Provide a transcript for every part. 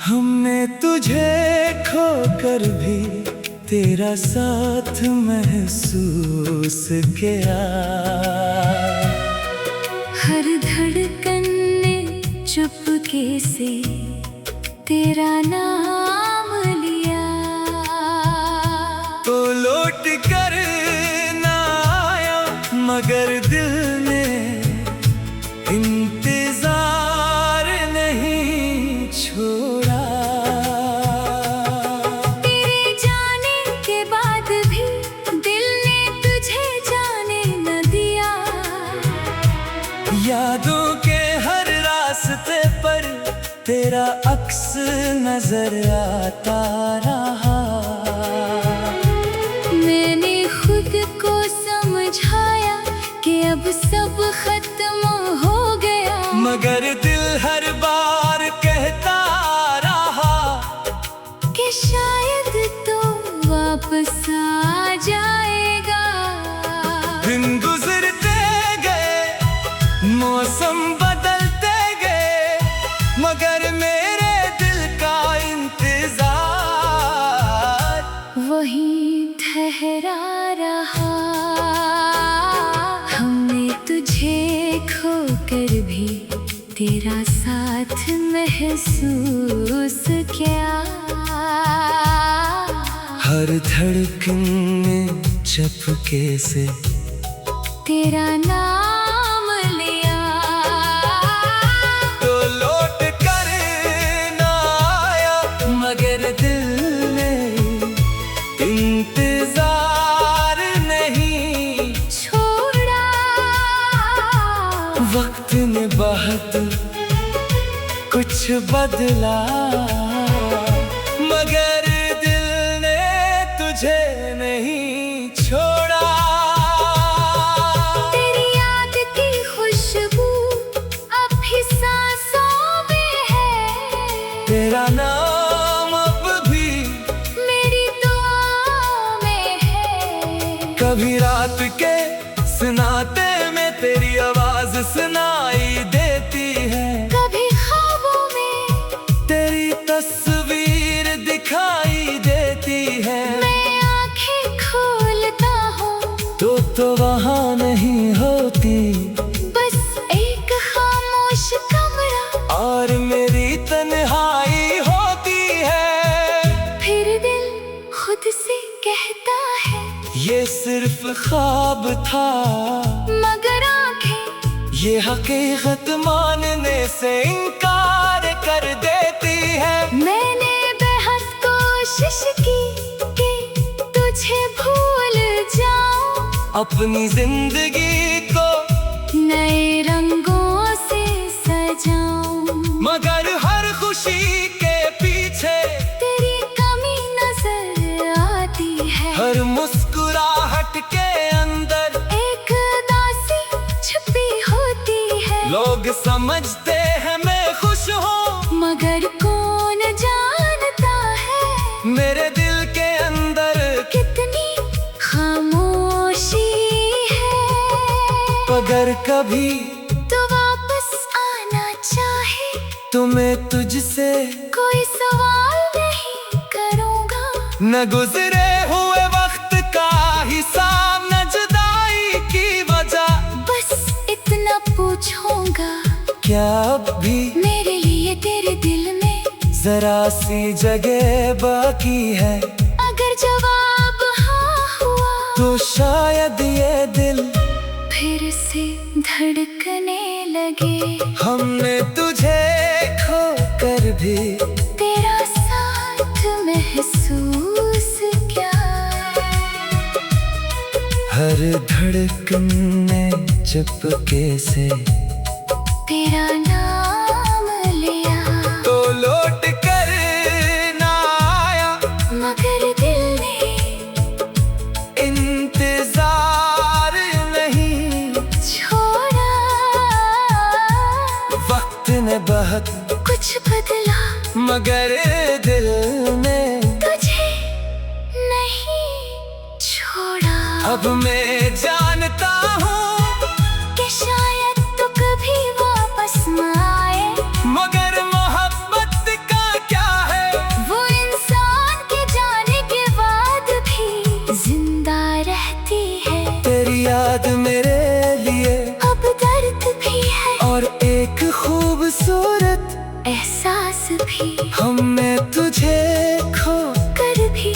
हमने तुझे खोकर भी तेरा साथ महसूस किया। हर धड़कन ने चुपके से तेरा नाम लिया। तो लौट कर ना आया मगर दिल ने इंतजार नहीं छोड़ा। तेरे जाने के बाद भी दिल ने तुझे जाने न दिया। यादों के हर रास्ते पर तेरा अक्स नजर आता रहा। मैंने खुद को समझाया कि अब सब खत्म हो गया, मगर दिल हर बार कहता रहा कि शायद तो वापस आ जाएगा। दिन गुजरते गए, मौसम बदलते गए, मगर मेरे दिल का इंतजार वहीं ठहरा रहा। हमने तुझे खोकर भी तेरा साथ महसूस किया। हर धड़कन में चपके से तेरा नाम लिया। तो लौट कर ना आया मगर दिल ने इंतजार नहीं छोड़ा। वक्त ने बहुत कुछ बदला, मगर दिल ने तुझे नहीं छोड़ा। तेरी याद की खुशबू अब भी सांसों में है। तेरा नाम अब भी मेरी दुआओं में है। कभी रात के सुनाते में तेरी आवाज सुनाई देती है। कभी ख्वाबों में तेरी तस्वीर दिखाई देती है। मैं आंखें खोलता हूँ तो वहाँ नहीं होती, बस एक खामोश कमरा और मेरी तन्हाई होती है। फिर दिल खुद से कहता है ये सिर्फ ख्वाब था, मगर आंखें ये हकीकत मानने से इनकार कर देती है। मैंने बेहद कोशिश की कि तुझे भूल जाऊं, अपनी जिंदगी को नए रंगों से सजाऊं, मगर हर खुशी के पीछे तेरी कमी नजर आती है। हर मुस्कुराहट के अंदर एक उदासी छुपी होती है। लोग समझते हैं मैं खुश हूँ, मगर कौन जानता है मेरे दिल के अंदर कितनी खामोशी है। अगर कभी तो वापस आना चाहे तो मैं तुझसे कोई सवाल नहीं करूँगा। न गुजरे हुए वक्त का हिसाब, न जुदाई की वजह, बस इतना पूछूंगा क्या अब भी मेरे लिए तेरे दिल में जरा सी जगह बाकी है। अगर जवाब हाँ हुआ तो शायद ये दिल फिर से धड़कने लगे। हमने तुझे खोकर भी तेरा साथ महसूस किया। हर धड़कन ने चुपके से तेरा नाम लिया। तो लौट कर ना आया मगर दिल ने इंतजार नहीं छोड़ा। वक्त ने बहुत कुछ बदला मगर दिल ने तुझे नहीं छोड़ा। अब मैं जानता हूँ कि शायद तो कभी वापस न आए, मगर मोहब्बत का क्या खूबसूरत एहसास भी, हमने तुझे खो कर भी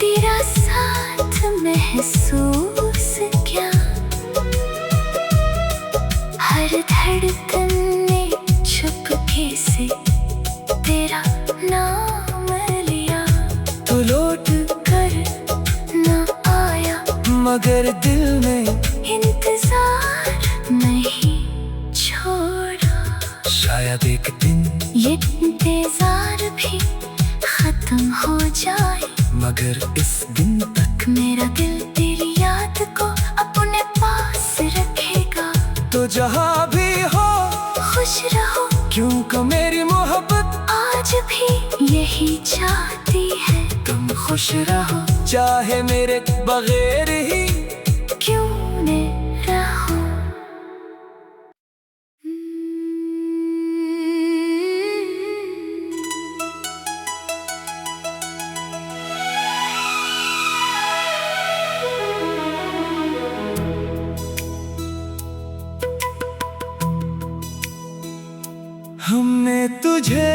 तेरा साथ महसूस क्या। हर धड़कन ने चुपके से तेरा नाम लिया। तो लौट कर न आया मगर दिल में इंतजार नहीं छोड़ा। शायद एक दिन ये इंतजार भी खत्म हो जाए, मगर इस दिन तक मेरा दिल तेरी याद को अपने पास रखेगा। तो जहाँ भी हो खुश रहो, क्योंकि मेरी मोहब्बत आज भी यही चाहती है। तुम खुश रहो, चाहे मेरे बगैर ही क्यों न रहो। हमने तुझे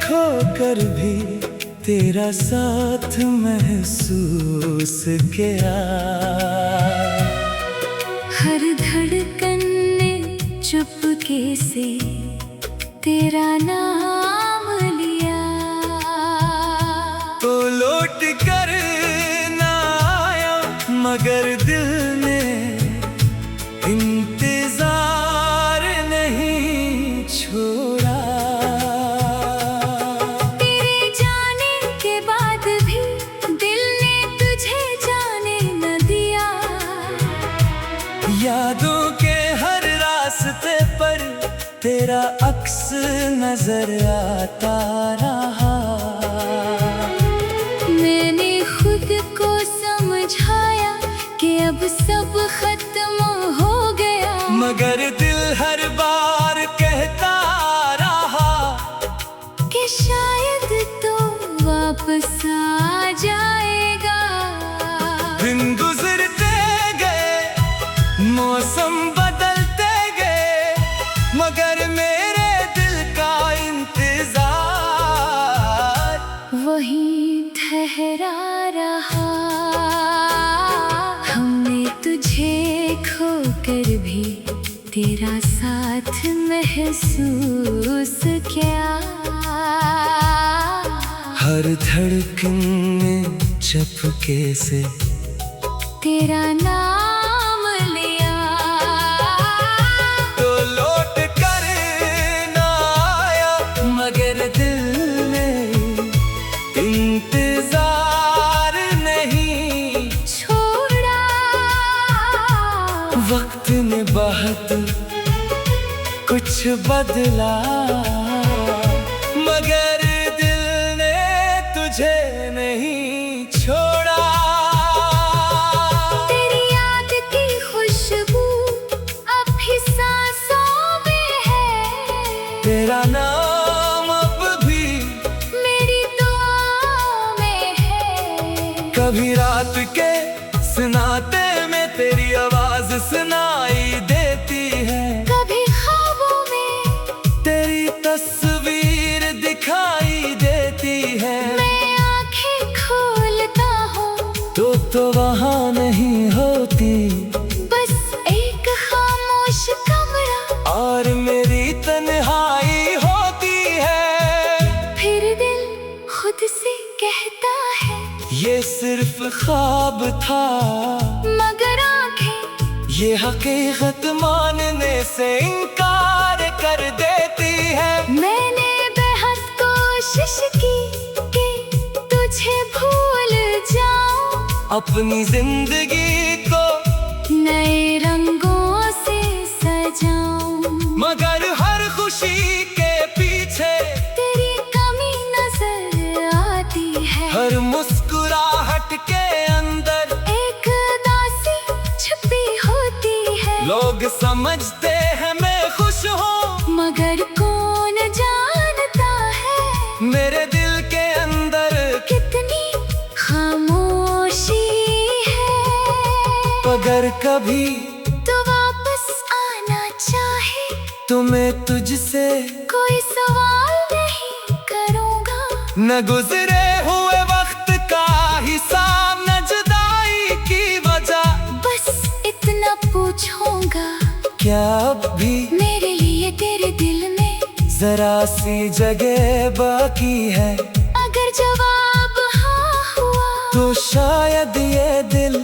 खोकर भी तेरा साथ महसूस किया। हर धड़कन ने चुपके से तेरा नाम लिया। तो लौट कर ना आया मगर दिल ने इंतजार नहीं छोड़ा। तेरे जाने के बाद भी दिल ने तुझे जाने न दिया। यादों के हर रास्ते पर तेरा अक्स नजर आता रहा। मैंने खुद को समझाया कि अब सब खत्म हो गया, मगर दिल हर बार कहता रहा कि शायद तो वापस आ जाएगा। दिन गुजरते गए, मौसम बदलते गए, मगर मेरे दिल का इंतजार वहीं ठहरा रहा। हमने तुझे खोकर भी तेरा साथ महसूस किया। हर धड़कन में चुपके से तेरा नाम लिया। तो लौट कर ना आया मगर दिल ने इंतजार नहीं छोड़ा। वक्त ने बहुत कुछ बदला, मगर दिल ने तुझे नहीं छोड़ा। तेरी याद की खुशबू अब भी सांसों में है। तेरा नाम अब भी मेरी दुआओं में है। कभी रात के सुनाते में तेरी आवाज सुनाई देती है। कभी ख्वाबों में तेरी तस्वीर दिखाई देती है। मैं आंखें खोलता हूँ तो वहाँ नहीं होती, बस एक खामोश कमरा और मेरी तन्हाई होती है। फिर दिल खुद से कहता है ये सिर्फ ख्वाब था, मगर आंखें ये हकीकत मानने से इनकार कर देती है। मैंने बेहद कोशिश की कि तुझे भूल जाऊं, अपनी जिंदगी को नए रंगों से सजाऊं, मगर हर खुशी के पीछे तेरी कमी नजर आती है। हर मुस्कुराहट के अंदर एक उदासी छुपी होती है। लोग समझते हैं मैं खुश हूँ, मगर कौन जानता है मेरे दिल के अंदर कितनी खामोशी है। अगर कभी तो वापस आना चाहे तुम्हें तुझसे कोई न गुजरे हुए वक्त का हिसाब, न जुदाई की वजह। बस इतना पूछूंगा, क्या अब भी मेरे लिए तेरे दिल में जरा सी जगह बाकी है? अगर जवाब हाँ हुआ तो शायद ये दिल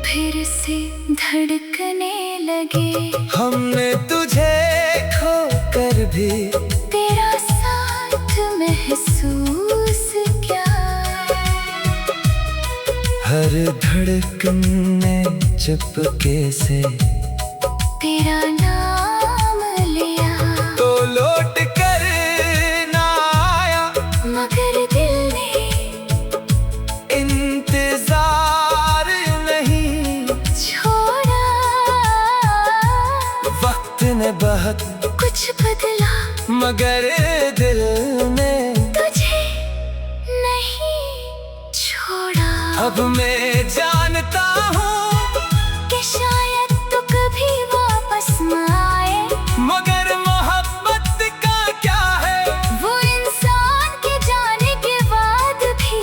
फिर से धड़कने लगे। हमने तुझे खो कर भी तेरा साथ महसूस क्या, हर धड़कन ने चुपके से तेरा नाम लिया। तो लौट कर ना आया, मगर दिल ने इंतजार नहीं छोड़ा। वक्त ने बहुत कुछ बदला, मगर दिल ने तुझे नहीं छोड़ा। अब मैं जानता हूँ कि शायद तू कभी वापस न आए, मगर मोहब्बत का क्या है? वो इंसान के जाने के बाद भी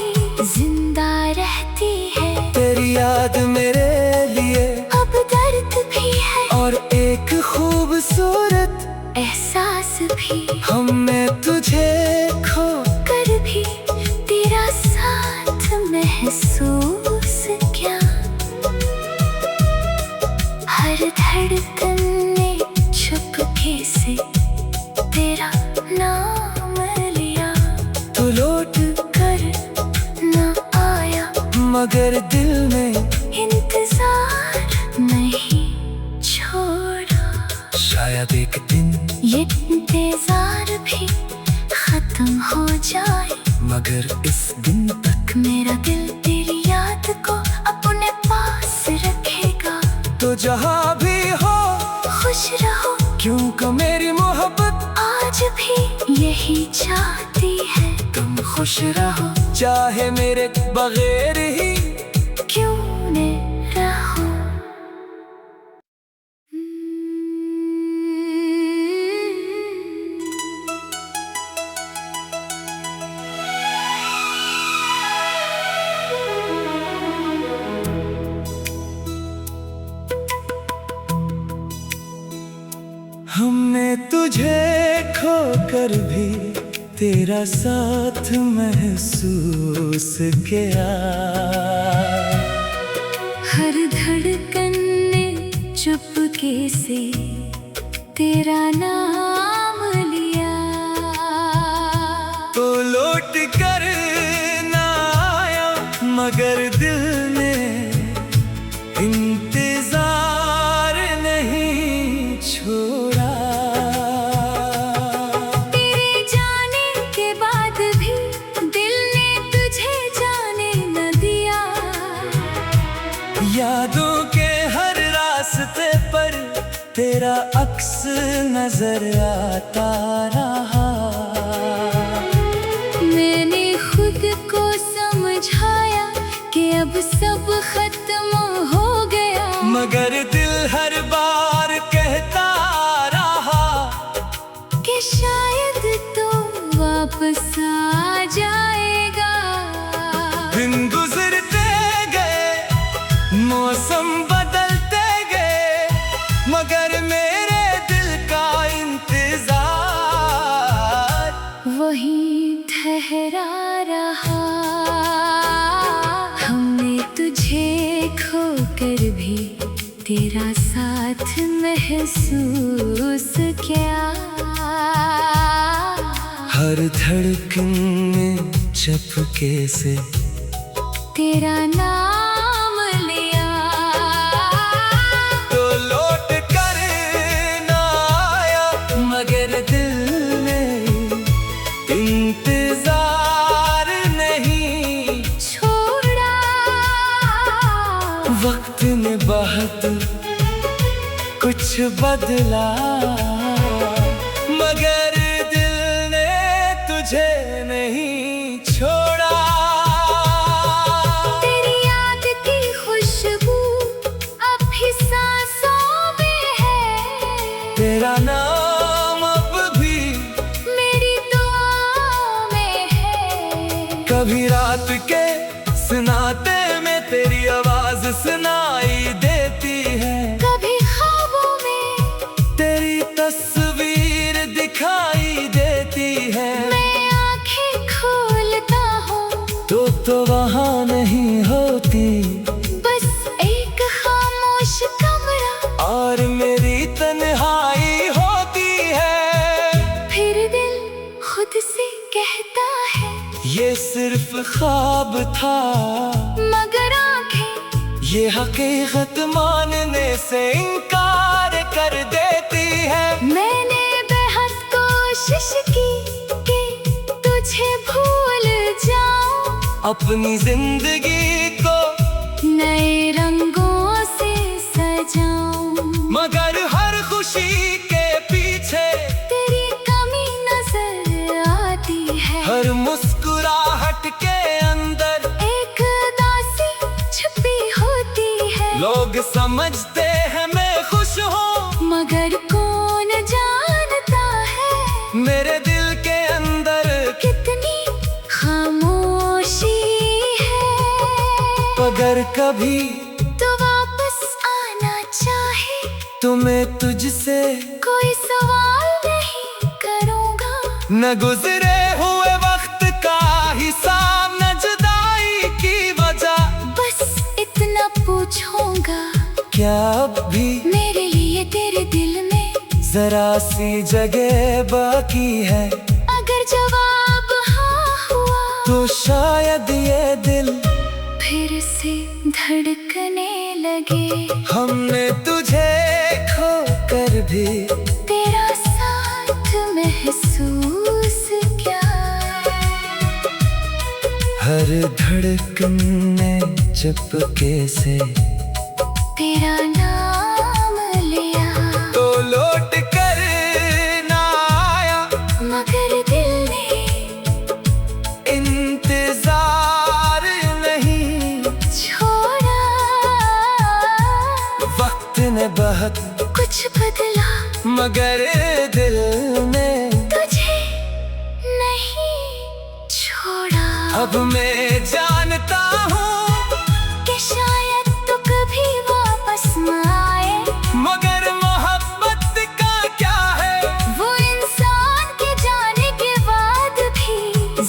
जिंदा रहती है। तेरी याद मेरे लिए अब दर्द भी है और एक खूबसूरत एहसास भी। हमने तुझे खो कर भी तेरा साथ महसूस क्या, हर धड़कन ने चुपके से तेरा नाम लिया। तो लौट कर न आया, मगर दिल ने इंतजार नहीं छोड़ा। शायद एक दिन ये इंतजार भी खत्म हो जाए, मगर इस दिन तक मेरा दिल तेरी याद को अपने पास रखेगा। तो जहाँ भी हो खुश रहो, क्योंकि मेरी मोहब्बत आज भी यही चाहती है। तुम खुश रहो, चाहे मेरे बगैर ही क्यों न रहो। हमने तुझे खो कर भी तेरा साथ महसूस किया। हर धड़कन ने चुपके से तेरा नाम लिया। तो लौट कर ना आया, मगर दिल ने इंतजार नहीं छोड़ा। तेरे जाने के बाद भी दिल ने तुझे जाने न दिया। यादों के हर रास्ते पर तेरा अक्स नजर आता रहा। मैंने खुद को समझाया कि अब सब खत्म हो गया, मगर दिल हर बार कहता रहा कि शायद तो वापस आ जाएगा। दिन गुजरते गए, मौसम बदलते गए, मगर मेरे दिल का इंतजार वही ठहरा रहा। हमने तुझे खो कर भी तेरा साथ महसूस किया। हर धड़कन में चुपके से तेरा नाम लिया। तो लौट कर ना आया, मगर दिल ने इंतजार नहीं छोड़ा। वक्त ने बहुत कुछ बदला, मगर दिल ने तुझे नहीं छोड़ा। तेरी याद की खुशबू अब भी सांसों में है। तेरा नाम अब भी मेरी दुआओं में है। कभी रात के सन्नाटे में तेरी आवाज सुनाई देती है, कभी ख्वाबों में तेरी तस्वीर दिखाई देती है। मैं आंखें खोलता हूँ तो वहाँ नहीं होती, बस एक खामोश कमरा और मेरी तन्हाई होती है। फिर दिल खुद से कहता है ये सिर्फ ख्वाब था, मगर आंखें ये हकीकत मानने से इनकार कर देती है। मैंने बेहद कोशिश की कि तुझे भूल जाऊं, अपनी जिंदगी को नए रंगों से सजाऊं, मगर हर खुशी के पीछे तेरी कमी नजर आती है। हर मुस्कुराहट के अंदर एक उदासी छुपी होती है। लोग समझते हैं मैं खुश हूँ, मगर कौन जानता है मेरे दिल के अंदर कितनी खामोशी है। अगर कभी तो वापस आना चाहे तो मैं तुझसे कोई सवाल नहीं करूँगा, न गुजरे हुए वक्त का हिसाब, न जुदाई की वजह। बस इतना पूछूंगा, क्या अब भी मेरे लिए तेरे दिल में जरा सी जगह बाकी है? अगर जवाब हाँ हुआ तो शायद ये दिल फिर से धड़कने लगे। हमने तुझे खो कर भी तेरा साथ महसूस क्या, हर धड़कन ने चुपके से तेरा नाम लिया, तो लौट कर ना आया, मगर दिल ने इंतजार नहीं छोड़ा। वक्त ने बहुत कुछ बदला, मगर दिल ने तुझे नहीं छोड़ा। अब मैं जानता हूँ कि शायद तो कभी वापस न आए, मगर मोहब्बत का क्या है? वो इंसान के जाने के बाद भी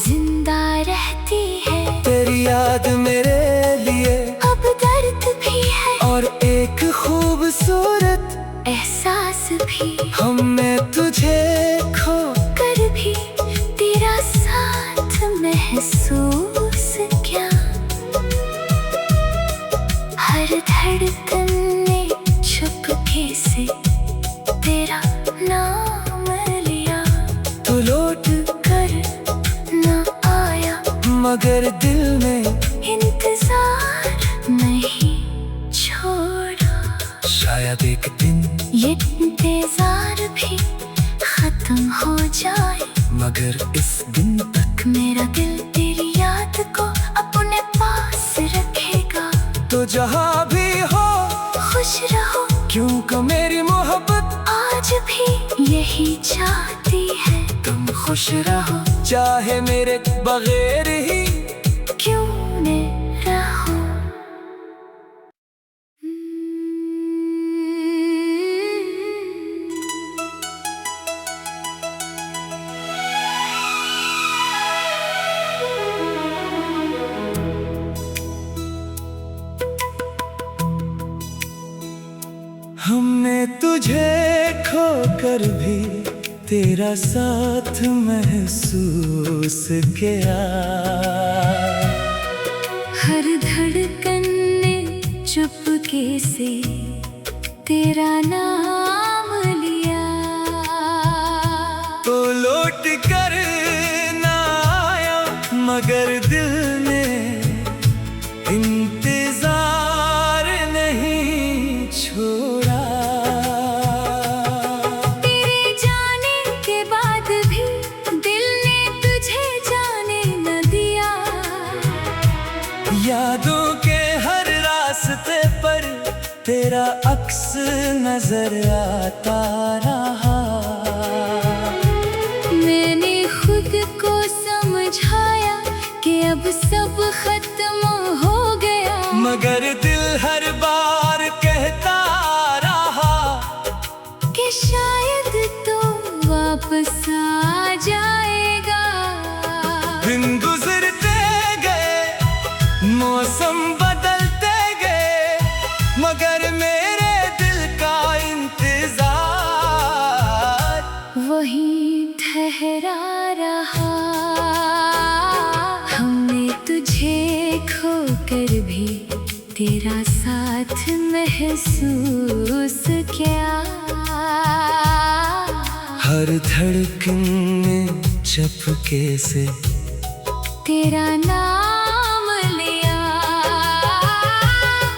जिंदा रहती है। तेरी याद मेरे लिए अब दर्द भी है और एक खूबसूरत एहसास भी, हमने तुझे खो कर भी तेरा साथ महसूस क्या। हर धड़कन ने चुपके से तेरा नाम लिया, तो लौट कर न आया, मगर दिल ने इंतजार नहीं छोड़ा। शायद एक दिन ये इंतजार भी खत्म हो जाए, मगर इस दिन तक मेरा दिल तेरी याद को अपने पास रखेगा। तो जहाँ भी हो खुश रहो, क्योंकि मेरी मोहब्बत आज भी यही चाहती है। तुम खुश रहो, चाहे मेरे बगैर ही क्यों न रहो। हमने तुझे खो कर भी तेरा साथ महसूस किया। हर धड़कन ने चुपके से तेरा नाम लिया, तो लौट कर ना आया, मगर दिल ने इंतजार नहीं छोड़ा। तेरे जाने के बाद भी दिल ने तुझे जाने न दिया। यादों के हर रास्ते पर तेरा अक्स नजर आता रहा। मैंने खुद को समझाया कि अब अब सब खत्म हो गया। मगर दिल हर बार कहता रहा कि शायद तो वापस आ जाएगा। दिन गुजरते गए, मौसम बदलते गए, मगर मेरे दिल का इंतजार वहीं ठहरा रहा। हमने तुझे खोकर भी तेरा साथ महसूस किया। हर धड़कन में चपके से तेरा नाम लिया।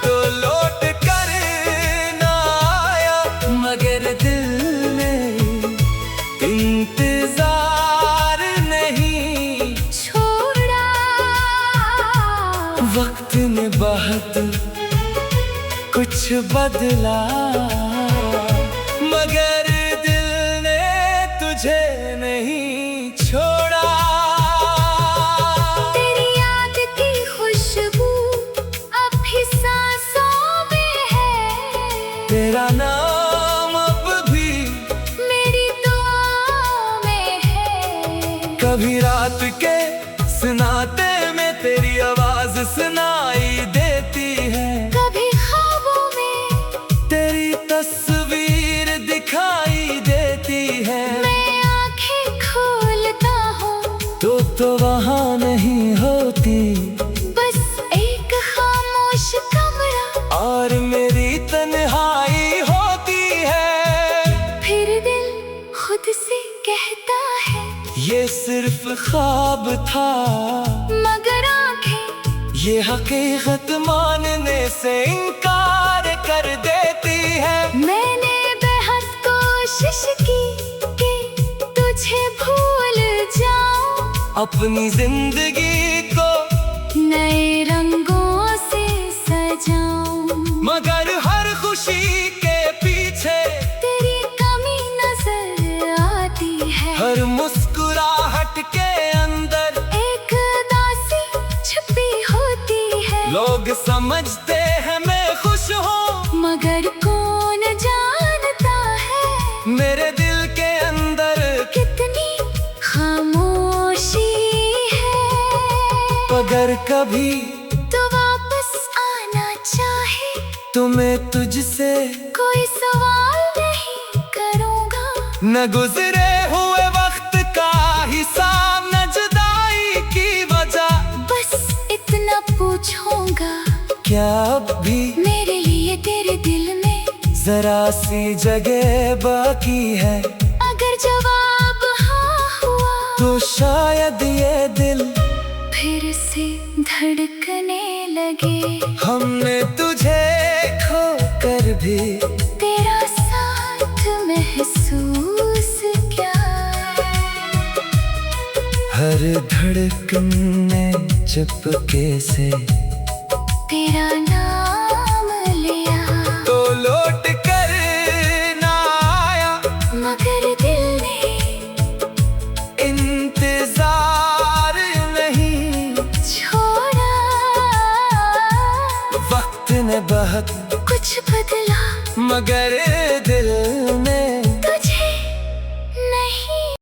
तो लौट कर ना आया, मगर दिल में इंतजार नहीं छोड़ा। वक्त ने बहुत कुछ बदला, मगर दिल ने तुझे नहीं छोड़ा। तेरी याद की खुशबू अब भी सांसों में है। तेरा नाम अब भी मेरी दुआओं में है। कभी रात के सुनाते में तेरी आवाज सुनाई देती है। कभी ख्वाबों में तेरी तस्वीर दिखाई देती है। मैं आंखें खोलता हूँ तो वहाँ नहीं होती, बस एक खामोश कमरा और मेरी तन्हाई होती है। फिर दिल खुद से कहता है ये सिर्फ ख्वाब था, मगर आंखें ये हकीकत मानने से इनकार कर देती है। मैंने बेहद कोशिश की कि तुझे भूल जाऊं। अपनी जिंदगी को नए रंगों से सजाऊं। मगर हर खुशी के पीछे तेरी कमी नजर आती है। हर मुस्कुराहट के अंदर एक उदासी छुपी होती है। लोग समझते हैं मैं खुश हूँ, मगर कौन जानता है मेरे दिल के अंदर कितनी खामोशी है। अगर कभी तो वापस आना चाहे तो मैं तुझसे कोई सवाल नहीं करूँगा। न गुजरे हुए वक्त का हिसाब, न जुदाई की वजह, बस इतना पूछूंगा क्या अब भी मेरे लिए तेरे दिल में जरा सी जगह बाकी है। अगर जवाब हाँ हुआ तो शायद ये दिल फिर से धड़कने लगे। हमने तुझे खो कर भी तेरा साथ महसूस क्या। हर धड़कन में चपके से तेरा नाम लिया। तो लौट कर ना आया, मगर दिल ने इंतजार नहीं छोड़ा। वक्त ने बहुत कुछ बदला मगर दिल ने